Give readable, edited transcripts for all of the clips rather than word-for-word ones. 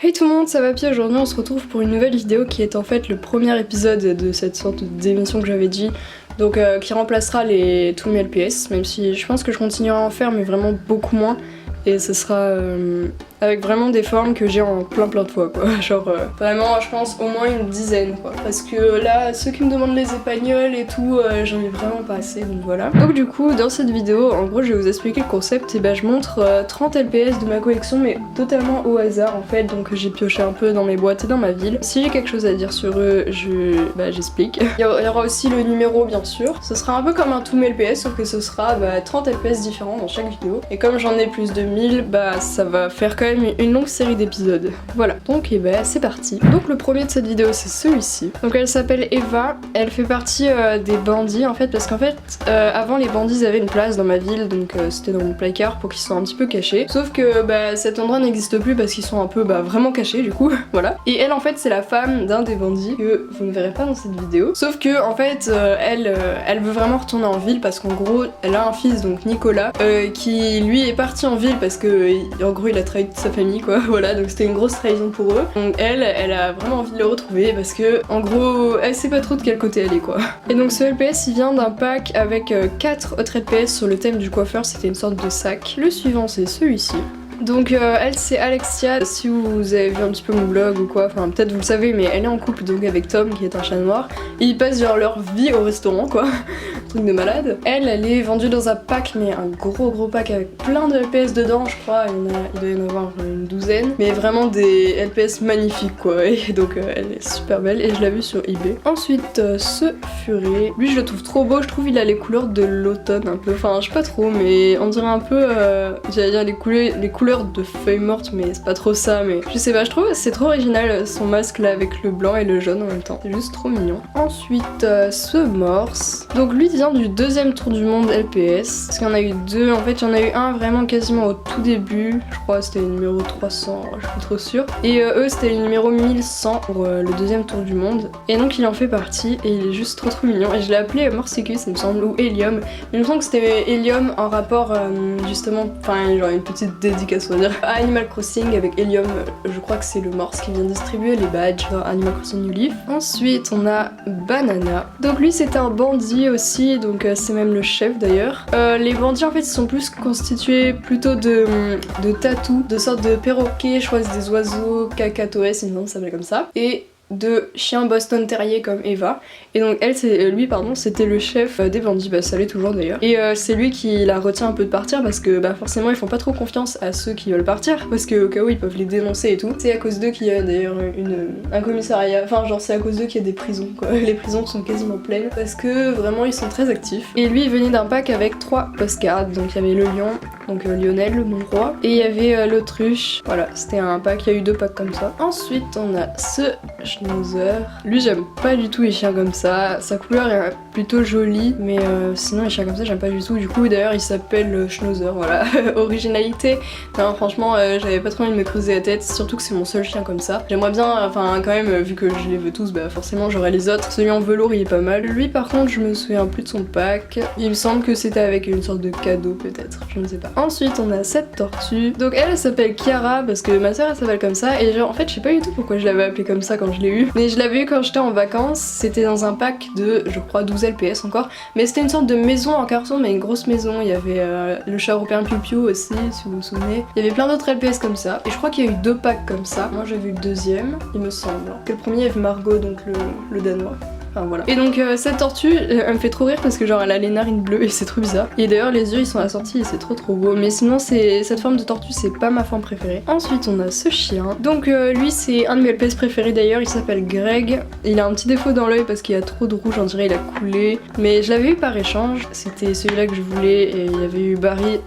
Hey tout le monde, ça va Pi. Aujourd'hui on se retrouve pour une nouvelle vidéo qui est en fait le premier épisode de cette sorte d'émission que j'avais dit. Donc qui remplacera les tous mes LPS, même si je pense que je continuerai à en faire mais vraiment beaucoup moins. Et ce sera avec vraiment des formes que j'ai en plein de fois quoi. Genre vraiment je pense au moins une dizaine quoi. Parce que là ceux qui me demandent les épagnols et tout j'en ai vraiment pas assez donc voilà. Donc du coup dans cette vidéo en gros je vais vous expliquer le concept et je montre 30 LPS de ma collection mais totalement au hasard en fait. Donc j'ai pioché un peu dans mes boîtes et dans ma ville. Si j'ai quelque chose à dire sur eux j'explique. Il y aura aussi le numéro bien sûr. Ce sera un peu comme un tous mes LPS sauf que ce sera 30 LPS différents dans chaque vidéo. Et comme j'en ai plus de 1000 ça va faire quand même une longue série d'épisodes. Voilà, donc c'est parti. Donc le premier de cette vidéo c'est celui-ci. Donc elle s'appelle Eva, elle fait partie des bandits en fait parce qu'en fait avant les bandits avaient une place dans ma ville donc c'était dans mon placard pour qu'ils soient un petit peu cachés. Sauf que cet endroit n'existe plus parce qu'ils sont un peu vraiment cachés du coup, voilà. Et elle en fait c'est la femme d'un des bandits que vous ne verrez pas dans cette vidéo. Sauf que en fait elle veut vraiment retourner en ville parce qu'en gros elle a un fils donc Nicolas qui lui est parti en ville parce que en gros il a trahi toute sa famille quoi, voilà, donc c'était une grosse trahison pour eux. Donc elle a vraiment envie de le retrouver parce que en gros elle sait pas trop de quel côté elle est quoi. Et donc ce LPS il vient d'un pack avec 4 autres LPS sur le thème du coiffeur, c'était une sorte de sac. Le suivant c'est celui-ci. Donc elle c'est Alexia, si vous avez vu un petit peu mon blog ou quoi, enfin peut-être vous le savez mais elle est en couple donc avec Tom qui est un chat noir et ils passent genre leur vie au restaurant quoi, truc de malade. Elle est vendue dans un pack mais un gros pack avec plein de LPS dedans je crois, il doit y en avoir une douzaine mais vraiment des LPS magnifiques quoi et donc elle est super belle et je l'ai vue sur eBay. Ensuite ce furet, lui je le trouve trop beau, je trouve il a les couleurs de l'automne un peu, enfin je sais pas trop mais on dirait un peu, j'allais dire les couleurs de feuilles mortes mais c'est pas trop ça mais je sais pas, je trouve c'est trop original son masque là avec le blanc et le jaune en même temps, c'est juste trop mignon. Ensuite ce morse, donc lui vient du deuxième tour du monde LPS parce qu'il y en a eu deux, en fait il y en a eu un vraiment quasiment au tout début, je crois c'était le numéro 300, je suis pas trop sûre, et eux c'était le numéro 1100 pour le deuxième tour du monde et donc il en fait partie et il est juste trop mignon et je l'ai appelé Morsicus il me semble ou Helium, il me semble que c'était Helium en rapport justement, enfin genre une petite dédicace on va dire, à Animal Crossing avec Helium, je crois que c'est le morse qui vient distribuer les badges dans Animal Crossing New Leaf. Ensuite on a Banana, donc lui c'était un bandit aussi, donc c'est même le chef d'ailleurs. Les bandits en fait ils sont plus constitués plutôt de tatous, de sortes de perroquets, je crois que c'est des oiseaux cacatoès, il me semble que ça s'appelle comme ça, et de chiens Boston Terrier comme Eva. Et donc elle, c'était le chef des bandits, ça l'est toujours d'ailleurs. Et c'est lui qui la retient un peu de partir parce que forcément ils font pas trop confiance à ceux qui veulent partir parce que au cas où ils peuvent les dénoncer et tout. C'est à cause d'eux qu'il y a d'ailleurs un commissariat, enfin genre c'est à cause d'eux qu'il y a des prisons quoi. Les prisons sont quasiment pleines parce que vraiment ils sont très actifs. Et lui il venait d'un pack avec 3 postcards, donc il y avait le lion, donc Lionel, mon roi, et il y avait l'autruche, voilà c'était un pack, il y a eu 2 packs comme ça. Ensuite on a ce Schnauzer, lui j'aime pas du tout les chiens comme ça, sa couleur est plutôt jolie mais sinon les chiens comme ça j'aime pas du tout, du coup d'ailleurs il s'appelle Schnauzer, voilà. Originalité, non franchement j'avais pas trop envie de me creuser la tête, surtout que c'est mon seul chien comme ça. J'aimerais bien, enfin quand même vu que je les veux tous, forcément j'aurai les autres. Celui en velours il est pas mal. Lui par contre je me souviens plus de son pack, il me semble que c'était avec une sorte de cadeau peut-être, je ne sais pas. Ensuite on a cette tortue, donc elle s'appelle Chiara parce que ma soeur elle s'appelle comme ça et genre en fait je sais pas du tout pourquoi je l'avais appelée comme ça quand je l'ai eu, mais je l'avais eu quand j'étais en vacances, c'était dans un pack de je crois 12 LPS encore, mais c'était une sorte de maison en carton mais une grosse maison, il y avait le chat européen Piu Piu aussi si vous vous souvenez, il y avait plein d'autres LPS comme ça et je crois qu'il y a eu 2 packs comme ça, moi j'ai vu le deuxième il me semble, que le premier il y avait Margot donc le danois. Enfin, voilà. Et donc cette tortue elle me fait trop rire parce que genre elle a les narines bleues et c'est trop bizarre. Et d'ailleurs les yeux ils sont assortis et c'est trop beau. Mais sinon cette forme de tortue c'est pas ma forme préférée. Ensuite on a ce chien. Donc lui c'est un de mes LPS préférés d'ailleurs, il s'appelle Greg. Il a un petit défaut dans l'œil parce qu'il y a trop de rouge, on dirait il a coulé. Mais je l'avais eu par échange, c'était celui-là que je voulais et il y avait eu Barry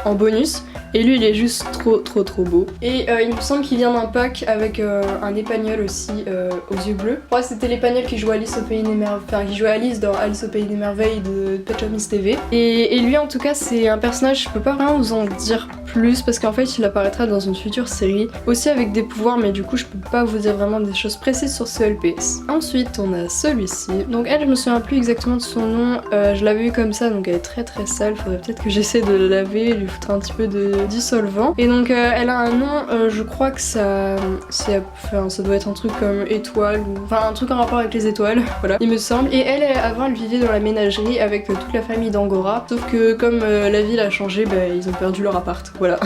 en bonus. Et lui il est juste trop beau. Et il me semble qu'il vient d'un pack avec un épagnol aussi aux yeux bleus. Ouais c'était l'épagnol qui joue Alice au Pays des Merveilles, enfin qui joue Alice dans Alice au Pays des Merveilles de Pet Shop Miss TV. Et lui en tout cas c'est un personnage, je peux pas vraiment vous en dire plus parce qu'en fait il apparaîtra dans une future série aussi avec des pouvoirs mais du coup je peux pas vous dire vraiment des choses précises sur ce LPS. Ensuite on a celui-ci, donc elle je me souviens plus exactement de son nom, je l'avais eu comme ça donc elle est très sale, faudrait peut-être que j'essaie de la laver, lui foutre un petit peu de dissolvant. Et donc elle a un nom, je crois que ça doit être un truc comme étoile, ou enfin un truc en rapport avec les étoiles, voilà, il me semble. Et elle, avant, elle vivait dans la ménagerie avec toute la famille d'Angora, sauf que comme la ville a changé, bah, ils ont perdu leur appart, voilà.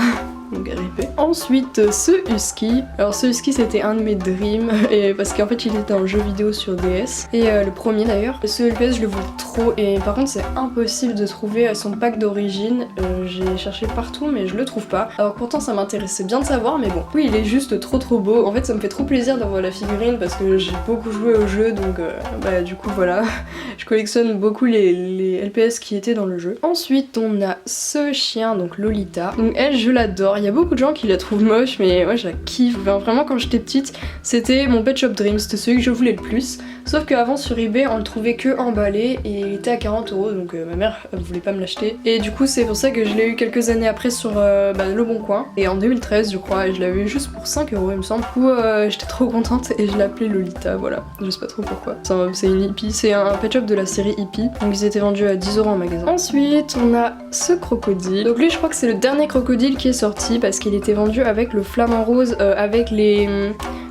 Donc RIP. Ensuite ce husky, alors ce husky c'était un de mes dreams et parce qu'en fait il était en jeu vidéo sur DS et le premier d'ailleurs. Ce LPS je le voulais trop et par contre c'est impossible de trouver son pack d'origine, j'ai cherché partout mais je le trouve pas. Alors pourtant ça m'intéressait bien de savoir mais bon. Oui il est juste trop beau, en fait ça me fait trop plaisir d'avoir la figurine parce que j'ai beaucoup joué au jeu donc bah du coup voilà. Je collectionne beaucoup les LPS qui étaient dans le jeu. Ensuite on a ce chien donc Lolita, donc elle je l'adore. Il y a beaucoup de gens qui la trouvent moche mais moi je la kiffe. Enfin, vraiment quand j'étais petite c'était mon Pet Shop Dream, c'était celui que je voulais le plus. Sauf qu'avant sur eBay on le trouvait que emballé et il était à 40 € donc ma mère voulait pas me l'acheter. Et du coup c'est pour ça que je l'ai eu quelques années après sur Le Bon Coin. Et en 2013 je crois et je l'avais eu juste pour 5 € il me semble. Du coup j'étais trop contente et je l'ai appelée Lolita, voilà. Je sais pas trop pourquoi. C'est une hippie, c'est un Pet Shop de la série Hippie. Donc ils étaient vendus à 10 € en magasin. Ensuite on a ce crocodile. Donc lui je crois que c'est le dernier crocodile qui est sorti parce qu'il était vendu avec le flamant rose avec les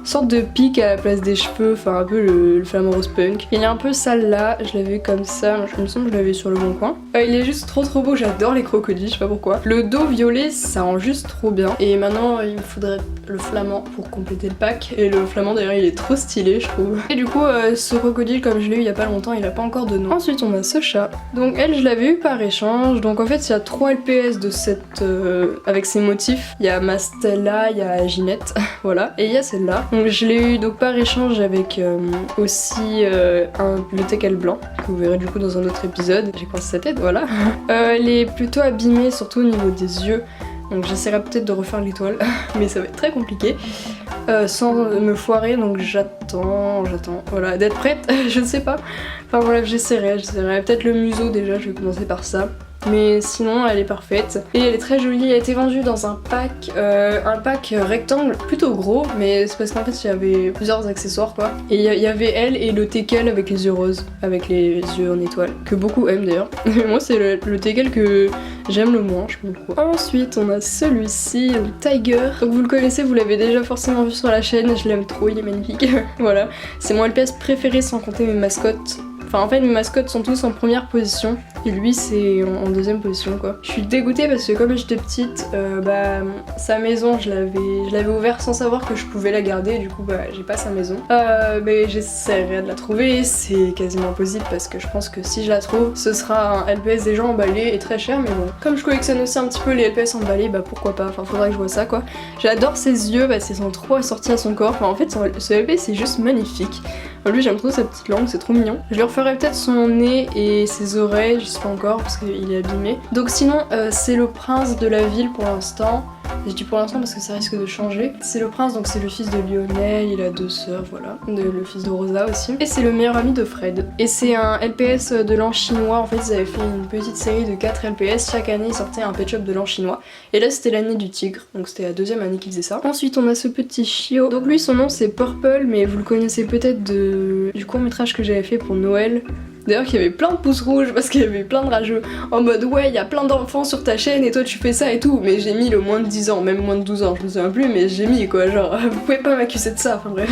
sortes de pics à la place des cheveux, enfin un peu le flamant rose punk. Il est un peu sale là, je l'avais comme ça, je me semble que je l'avais sur Le Bon Coin. Il est juste trop beau, j'adore les crocodiles, je sais pas pourquoi. Le dos violet ça rend juste trop bien. Et maintenant il me faudrait le flamand pour compléter le pack. Et le flamand d'ailleurs il est trop stylé je trouve. Et du coup ce crocodile comme je l'ai eu il y a pas longtemps il a pas encore de nom. Ensuite on a ce chat. Donc elle je l'avais eu par échange. Donc en fait il y a 3 LPS de cette avec ces motifs. Il y a Mastella, il y a Ginette, voilà. Et il y a celle-là. Donc je l'ai eu donc par échange avec aussi le teckel blanc que vous verrez du coup dans un autre épisode. J'ai coincé sa tête, voilà. Elle est plutôt abîmée surtout au niveau des yeux. Donc j'essaierai peut-être de refaire l'étoile mais ça va être très compliqué sans me foirer donc j'attends, voilà, d'être prête, je ne sais pas. Enfin voilà, j'essaierai, peut-être le museau déjà, je vais commencer par ça. Mais sinon elle est parfaite et elle est très jolie. Elle a été vendue dans un pack rectangle plutôt gros, mais c'est parce qu'en fait il y avait plusieurs accessoires quoi. Et il y avait elle et le teckel avec les yeux roses, avec les yeux en étoile, que beaucoup aiment d'ailleurs. Mais moi c'est le teckel que j'aime le moins, je sais pas pourquoi. Ensuite on a celui-ci, le Tiger. Donc vous le connaissez, vous l'avez déjà forcément vu sur la chaîne, je l'aime trop, il est magnifique. Voilà, c'est mon LPS préféré sans compter mes mascottes. Enfin en fait mes mascottes sont tous en première position et lui c'est en deuxième position quoi. Je suis dégoûtée parce que comme j'étais petite, sa maison je l'avais ouvert sans savoir que je pouvais la garder et du coup j'ai pas sa maison. Mais j'essaierai de la trouver, c'est quasiment impossible parce que je pense que si je la trouve ce sera un LPS déjà emballé et très cher mais bon. Comme je collectionne aussi un petit peu les LPS emballés, pourquoi pas, enfin faudra que je vois ça quoi. J'adore ses yeux parce qu'ils sont trop assortis à son corps, enfin en fait ce LPS c'est juste magnifique. Lui j'aime trop sa petite langue, c'est trop mignon. Je lui referai peut-être son nez et ses oreilles, je sais pas encore parce qu'il est abîmé. Donc sinon c'est le prince de la ville pour l'instant. Je dis pour l'instant parce que ça risque de changer. C'est le prince, donc c'est le fils de Lionel, il a 2 sœurs, voilà. Le fils de Rosa aussi. Et c'est le meilleur ami de Fred. Et c'est un LPS de l'an chinois, en fait ils avaient fait une petite série de 4 LPS, chaque année ils sortaient un Pet Shop de l'an chinois. Et là c'était l'année du tigre, donc c'était la 2e année qu'ils faisaient ça. Ensuite on a ce petit chiot. Donc lui son nom c'est Purple, mais vous le connaissez peut-être du court métrage que j'avais fait pour Noël. D'ailleurs qu'il y avait plein de pouces rouges parce qu'il y avait plein de rageux en mode ouais il y a plein d'enfants sur ta chaîne et toi tu fais ça et tout, mais j'ai mis le moins de 10 ans, même moins de 12 ans, je me souviens plus mais j'ai mis quoi, genre vous pouvez pas m'accuser de ça, enfin bref.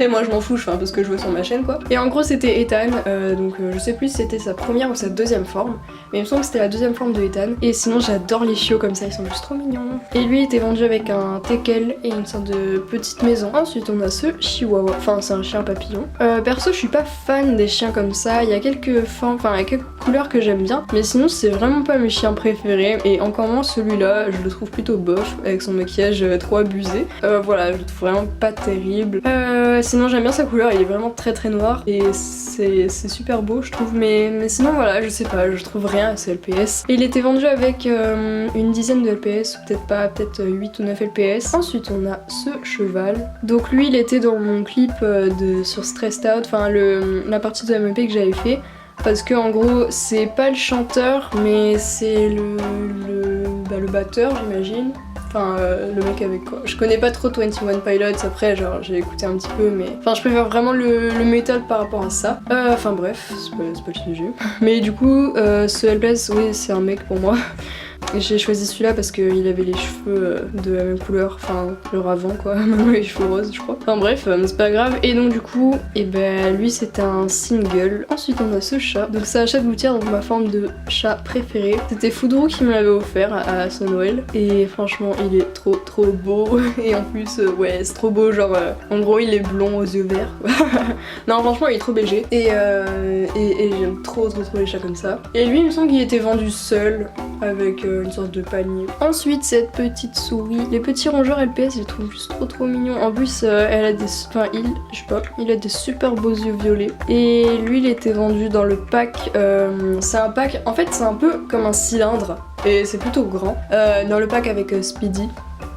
Et moi je m'en fous, parce que je vois sur ma chaîne quoi. Et en gros c'était Ethan, donc je sais plus si c'était sa première ou sa 2e forme, mais il me semble que c'était la 2e forme de Ethan. Et sinon j'adore les chiots comme ça, ils sont juste trop mignons. Et lui il était vendu avec un teckel et une sorte de petite maison. Ensuite on a ce chihuahua, enfin c'est un chien papillon. Perso je suis pas fan des chiens comme ça. Il y a quelques formes, enfin il y a quelques couleurs que j'aime bien, mais sinon c'est vraiment pas mes chiens préférés et encore moins celui-là, je le trouve plutôt bof avec son maquillage trop abusé. Voilà, je le trouve vraiment pas terrible. Sinon j'aime bien sa couleur, il est vraiment très noir et c'est super beau je trouve, mais sinon voilà, je sais pas, je trouve rien à ce LPS. Et il était vendu avec une dizaine de LPS, ou peut-être pas, peut-être 8 ou 9 LPS. Ensuite on a ce cheval. Donc lui il était dans mon clip sur Stressed Out, enfin la partie de MP que j'avais fait. Parce que en gros c'est pas le chanteur mais c'est le batteur j'imagine. Enfin le mec avec quoi. Je connais pas trop 21 Pilots après, genre j'ai écouté un petit peu mais... Enfin je préfère vraiment le métal par rapport à ça. Enfin bref, c'est pas le sujet. Mais du coup ce LPS oui c'est un mec pour moi. J'ai choisi celui-là parce qu'il avait les cheveux de la même couleur, enfin genre avant quoi, même les cheveux roses je crois. Enfin bref, c'est pas grave. Et donc du coup, et ben lui c'était un single. Ensuite on a ce chat. Donc c'est un chat de gouttière, donc ma forme de chat préférée. C'était Foudrou qui me l'avait offert à son Noël. Et franchement il est trop beau. Et en plus ouais c'est trop beau, genre en gros il est blond aux yeux verts. Non franchement il est trop BG. Et j'aime trop les chats comme ça. Et lui il me semble qu'il était vendu seul avec une sorte de panier. Ensuite cette petite souris, les petits rongeurs LPS je les trouve juste trop mignons. En plus elle a des, enfin je sais pas, il a des super beaux yeux violets. Et lui il était vendu dans le pack, c'est un pack, en fait c'est un peu comme un cylindre et c'est plutôt grand, dans le pack avec Speedy.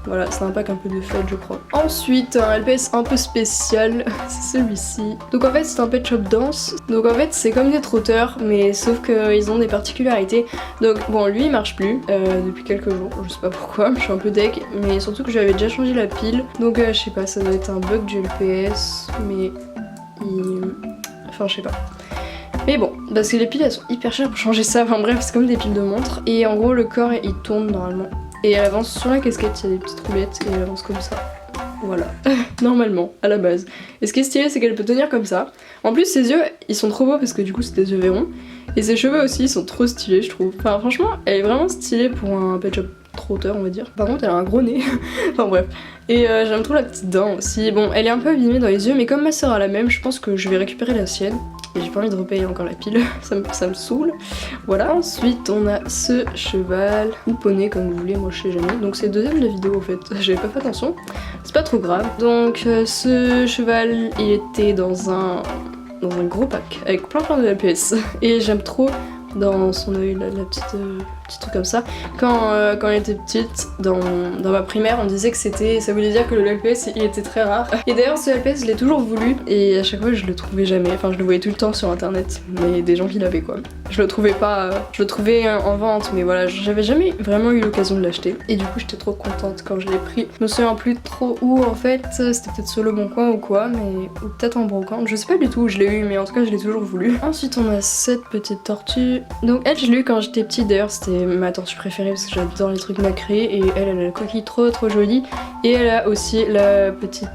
Voilà, c'est un pack un peu de fête je crois. Ensuite, un LPS un peu spécial, c'est celui-ci. Donc en fait c'est un Pet Shop Danse. Donc en fait c'est comme des trotteurs, mais sauf qu'ils ont des particularités. Donc bon, lui il marche plus depuis quelques jours, je sais pas pourquoi, je suis un peu deg. Mais surtout que j'avais déjà changé la pile. Donc je sais pas, ça doit être un bug du LPS, mais enfin je sais pas. Mais bon, parce que les piles elles sont hyper chères pour changer ça, enfin bref c'est comme des piles de montre. Et en gros le corps il tourne normalement. Et elle avance sur la casquette, il y a des petites roulettes et elle avance comme ça. Voilà, normalement, à la base. Et ce qui est stylé, c'est qu'elle peut tenir comme ça. En plus, ses yeux, ils sont trop beaux parce que du coup, c'est des yeux verrons. Et ses cheveux aussi, ils sont trop stylés, je trouve. Enfin, franchement, elle est vraiment stylée pour un Pet Shop trotteur, on va dire. Par contre, elle a un gros nez. Enfin, bref. Et j'aime trop la petite dent aussi. Bon, elle est un peu abîmée dans les yeux, mais comme ma soeur a la même, je pense que je vais récupérer la sienne. Et j'ai pas envie de repayer encore la pile, ça me saoule. Voilà, ensuite on a ce cheval, ou poney comme vous voulez, moi je sais jamais. Donc c'est le deuxième de la vidéo en fait, j'avais pas fait attention, c'est pas trop grave. Donc ce cheval, il était dans un gros pack, avec plein de LPS. Et j'aime trop dans son œil, la petite truc comme ça. Quand elle était petite, dans ma primaire, on disait que ça voulait dire que le LPS il était très rare. Et d'ailleurs ce LPS je l'ai toujours voulu et à chaque fois je le trouvais jamais, enfin je le voyais tout le temps sur internet, mais des gens qui l'avaient quoi. Je le trouvais pas, je le trouvais en vente, mais voilà, j'avais jamais vraiment eu l'occasion de l'acheter. Et du coup j'étais trop contente quand je l'ai pris. Je me souviens plus trop où en fait, c'était peut-être sur le Bon Coin ou quoi, mais ou peut-être en brocante, je sais pas du tout où je l'ai eu, mais en tout cas je l'ai toujours voulu. Ensuite on a cette petite tortue. Donc elle je l'ai eu quand j'étais petite, d'ailleurs c'était ma tortue préférée parce que j'adore les trucs nacrés et elle a la coquille trop jolie et elle a aussi la petite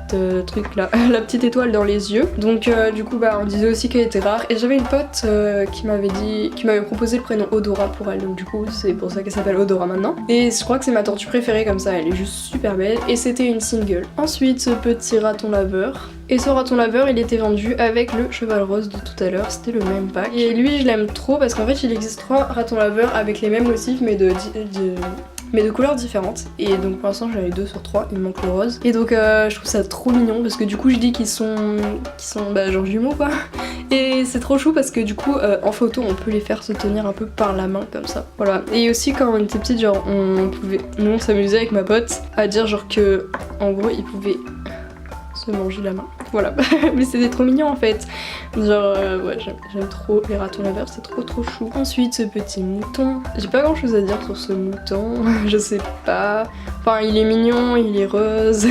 truc là, la petite étoile dans les yeux. Donc du coup bah on disait aussi qu'elle était rare et j'avais une pote qui m'avait proposé le prénom Odora pour elle, donc du coup c'est pour ça qu'elle s'appelle Odora maintenant. Et je crois que c'est ma tortue préférée comme ça, elle est juste super belle et c'était une single. Ensuite ce petit raton laveur. Et ce raton laveur il était vendu avec le cheval rose de tout à l'heure, c'était le même pack. Et lui je l'aime trop parce qu'en fait il existe 3 ratons laveurs avec les mêmes motifs mais de couleurs différentes. Et donc pour l'instant j'en ai 2 sur 3, il me manque le rose. Et donc je trouve ça trop mignon parce que du coup je dis qu'ils sont bah, genre jumeaux quoi. Et c'est trop chou parce que du coup en photo on peut les faire se tenir un peu par la main comme ça. Voilà. Et aussi quand on était petite genre on s'amusait avec ma pote à dire genre que en gros ils pouvaient se manger la main. Voilà, mais c'était trop mignon en fait. Genre ouais j'aime trop les ratons laveurs, c'est trop chou. Ensuite ce petit mouton, j'ai pas grand chose à dire sur ce mouton, je sais pas. Enfin il est mignon, il est rose.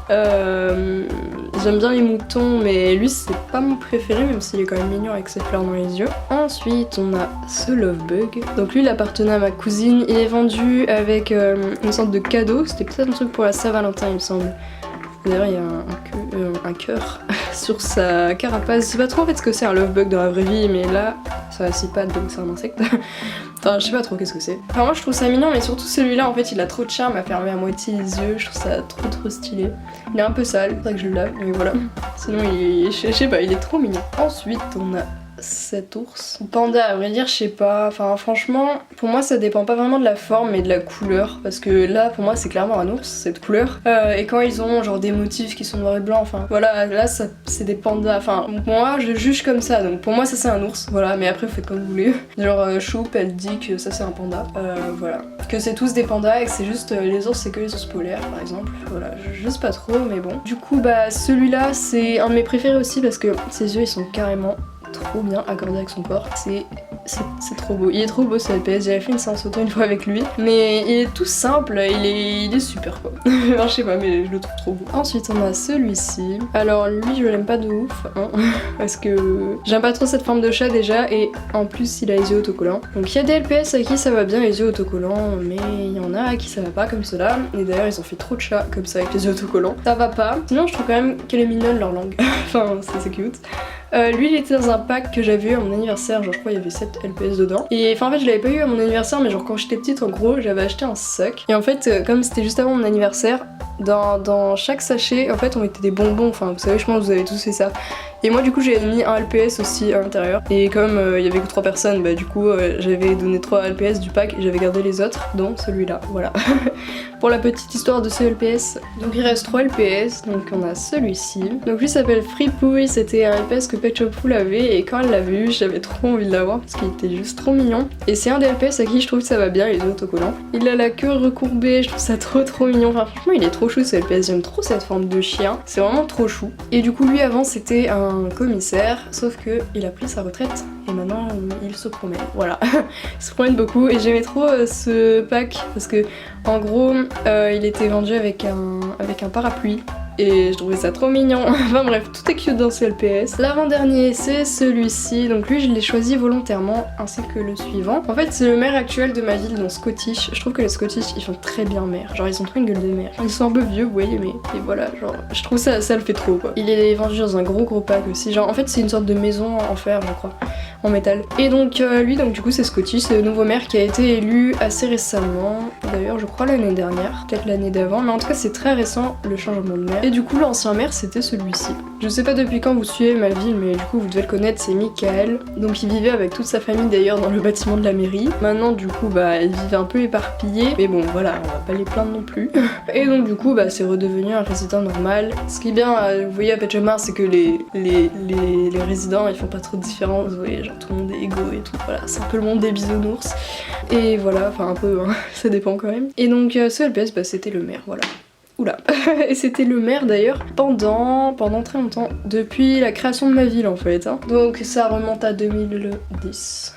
J'aime bien les moutons mais lui c'est pas mon préféré même s'il est quand même mignon avec ses fleurs dans les yeux. Ensuite on a ce Lovebug. Donc lui il appartenait à ma cousine, il est vendu avec une sorte de cadeau, c'était peut-être un truc pour la Saint-Valentin il me semble. D'ailleurs il y a un cœur sur sa carapace. Je sais pas trop en fait ce que c'est un lovebug dans la vraie vie, mais là ça a 6 pattes donc c'est un insecte. Enfin je sais pas trop qu'est-ce que c'est. Enfin moi je trouve ça mignon mais surtout celui-là en fait il a trop de charme à fermer à moitié les yeux. Je trouve ça trop stylé. Il est un peu sale, faudrait que je le lave mais voilà. Sinon je sais pas, il est trop mignon. Ensuite on a cet ours. Panda, à vrai dire, je sais pas. Enfin, franchement, pour moi, ça dépend pas vraiment de la forme mais de la couleur. Parce que là, pour moi, c'est clairement un ours, cette couleur. Et quand ils ont genre des motifs qui sont noirs et blancs, enfin, voilà, là, c'est des pandas. Enfin, moi, je juge comme ça. Donc, pour moi, ça, c'est un ours. Voilà, mais après, vous faites comme vous voulez. Genre, Choup, elle dit que ça, c'est un panda. Voilà. Que c'est tous des pandas et que c'est juste les ours, c'est que les ours polaires, par exemple. Voilà, je sais pas trop, mais bon. Du coup, bah, celui-là, c'est un de mes préférés aussi parce que ses yeux, ils sont carrément trop bien accordé avec son corps, c'est c'est trop beau. Il est trop beau ce LPS, j'avais fait une séance auto une fois avec lui. Mais il est tout simple, il est super quoi. Enfin, je sais pas, mais je le trouve trop beau. Ensuite on a celui-ci. Alors lui je l'aime pas de ouf, hein, parce que j'aime pas trop cette forme de chat déjà, et en plus il a les yeux autocollants. Donc il y a des LPS à qui ça va bien les yeux autocollants, mais il y en a à qui ça va pas comme cela. Et d'ailleurs ils ont fait trop de chats comme ça avec les yeux autocollants. Ça va pas. Sinon je trouve quand même qu'elle est mignonne leur langue. Enfin c'est cute. Lui il était dans un pack que j'avais eu à mon anniversaire, genre je crois il y avait 7 LPS dedans. Et enfin en fait je l'avais pas eu à mon anniversaire, mais genre quand j'étais petite en gros j'avais acheté un sac. Et en fait comme c'était juste avant mon anniversaire, dans chaque sachet en fait on mettait des bonbons, enfin vous savez je pense que vous avez tous fait ça. Et moi du coup j'avais mis un LPS aussi à l'intérieur. Et comme il y avait que 3 personnes, bah du coup j'avais donné 3 LPS du pack et j'avais gardé les autres, dont celui-là, voilà. Pour la petite histoire de ce LPS. Donc il reste 3 LPS, donc on a celui-ci. Donc lui s'appelle Fripouille, c'était un LPS que Pet Shop Full avait et quand elle l'a vu j'avais trop envie de l'avoir parce qu'il était juste trop mignon. Et c'est un des LPS à qui je trouve que ça va bien, les yeux autocollants. Il a la queue recourbée, je trouve ça trop mignon. Enfin franchement il est trop chou ce LPS, j'aime trop cette forme de chien, c'est vraiment trop chou. Et du coup lui avant c'était un commissaire, sauf que il a pris sa retraite et maintenant il se promène, voilà. Il se promène beaucoup et j'aimais trop ce pack parce que en gros il était vendu avec un parapluie. Et je trouvais ça trop mignon. Enfin bref, tout est cute dans ce LPS. L'avant-dernier, c'est celui-ci. Donc lui, je l'ai choisi volontairement, ainsi que le suivant. En fait, c'est le maire actuel de ma ville, dans Scottish. Je trouve que les Scottish, ils font très bien maire. Genre, ils ont trop une gueule de maire. Ils sont un peu vieux, vous voyez, mais et voilà, genre, je trouve ça le fait trop, quoi. Il est vendu dans un gros pack aussi. Genre, en fait, c'est une sorte de maison en fer, je crois, en métal. Et donc, lui, donc du coup, c'est Scottish. C'est le nouveau maire qui a été élu assez récemment. D'ailleurs, je crois l'année dernière, peut-être l'année d'avant. Mais en tout cas, c'est très récent, le changement de maire. Et du coup, l'ancien maire, c'était celui-ci. Je sais pas depuis quand vous suivez ma ville, mais du coup, vous devez le connaître, c'est Michael. Donc, il vivait avec toute sa famille d'ailleurs dans le bâtiment de la mairie. Maintenant, du coup, bah, il vivait un peu éparpillé. Mais bon, voilà, on va pas les plaindre non plus. Et donc, du coup, bah, c'est redevenu un résident normal. Ce qui est bien, vous voyez, à Pet Shop Mars, c'est que les résidents, ils font pas trop de différence. Vous voyez, genre tout le monde est égaux et tout. Voilà, c'est un peu le monde des bisounours. Et voilà, enfin, un peu, hein, ça dépend quand même. Et donc, ce LPS, bah, c'était le maire, voilà. Oula. Et c'était le maire d'ailleurs pendant très longtemps, depuis la création de ma ville en fait. Hein. Donc ça remonte à 2010.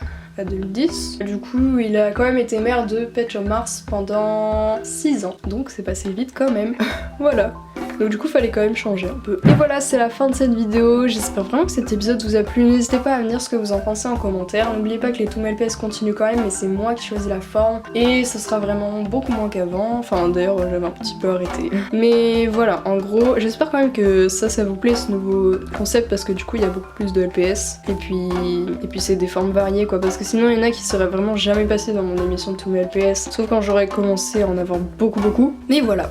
Du coup, il a quand même été maire de Pet Shop Mars pendant 6 ans. Donc c'est passé vite quand même. Voilà. Donc du coup fallait quand même changer un peu. Et voilà, c'est la fin de cette vidéo. J'espère vraiment que cet épisode vous a plu. N'hésitez pas à me dire ce que vous en pensez en commentaire. N'oubliez pas que les Toon LPS continuent quand même, mais c'est moi qui choisis la forme. Et ce sera vraiment beaucoup moins qu'avant. Enfin d'ailleurs j'avais un petit peu arrêté. Mais voilà, en gros, j'espère quand même que ça vous plaît ce nouveau concept parce que du coup il y a beaucoup plus de LPS. Et puis c'est des formes variées quoi. Parce que sinon il y en a qui seraient vraiment jamais passés dans mon émission de Toon LPS. Sauf quand j'aurais commencé à en avoir beaucoup. Mais voilà.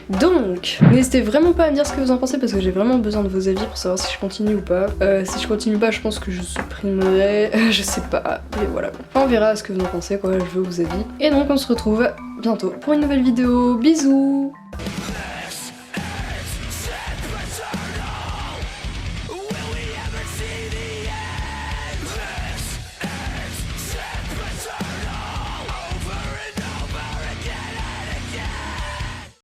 Donc, n'hésitez vraiment pas à me dire ce que vous en pensez parce que j'ai vraiment besoin de vos avis pour savoir si je continue ou pas. Si je continue pas, je pense que je supprimerai, je sais pas, mais voilà. On verra ce que vous en pensez quoi, je veux vos avis. Et donc on se retrouve bientôt pour une nouvelle vidéo, bisous!